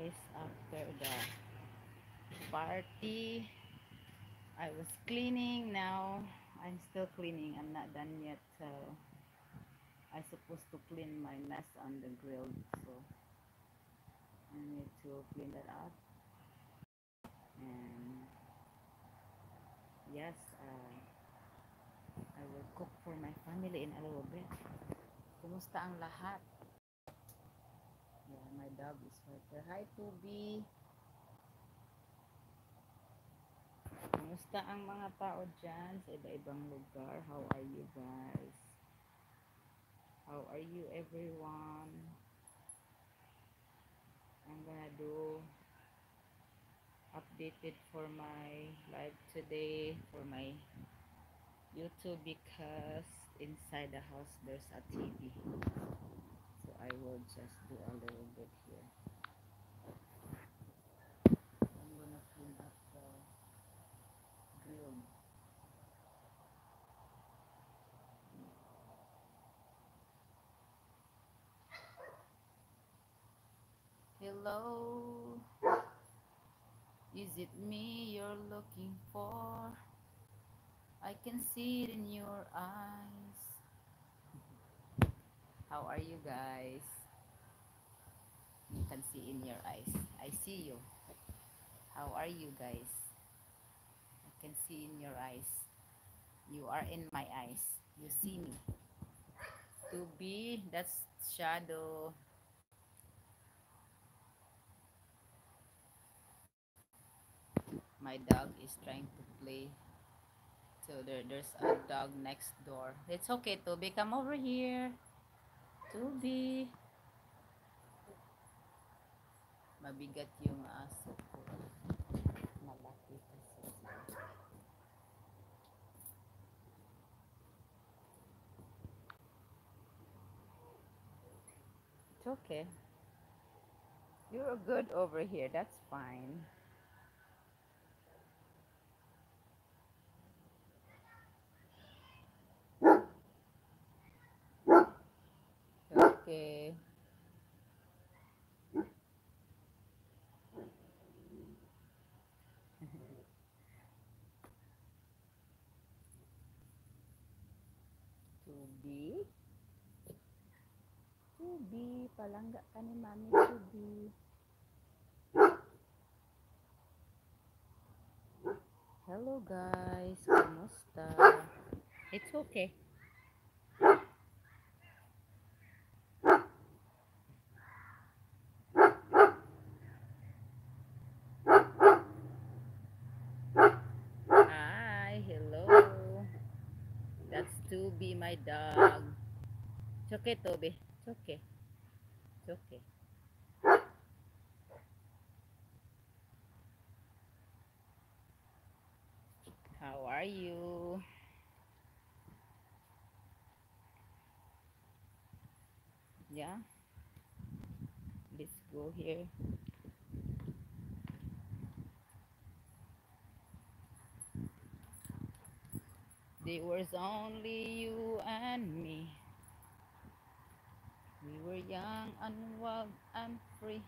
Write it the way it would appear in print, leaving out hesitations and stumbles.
guys, after the party. I was cleaning. Now I'm still cleaning. I'm not done yet. So I'm supposed to clean my mess on the grill. So I need to clean that up. And yes, I will cook for my family in a little bit. Kumusta ang lahat? Yeah, my dog is right there. Hi, Tubi. Kumusta ang mga tao dyan sa iba-ibang lugar? How are you guys? How are you everyone? I'm gonna do updated for my live today for my YouTube because inside the house there's a TV. So I will just do a little bit here. I'm gonna clean up the grill. Hello, is it me you're looking for? I can see it in your eyes. How are you guys? You can see in your eyes. I see you. How are you guys? I can see in your eyes. You are in my eyes. You see me. To be, that's shadow. My dog is trying to play. So there's a dog next door. It's okay, Toby. Come over here. Toby. Mabigat yung aso ko. Malaki kasi siya. It's okay. You're good over here. That's fine. Okay. Tubi. Tubi. Palangga ka ni Mami Tubi. Hello guys. Kumusta? It's okay. Hi. Hello. That's Tubi, my dog. It's okay, Toby. It's okay. It's okay. How are you? Yeah. Let's go here. There was only you and me. We were young and wild and free.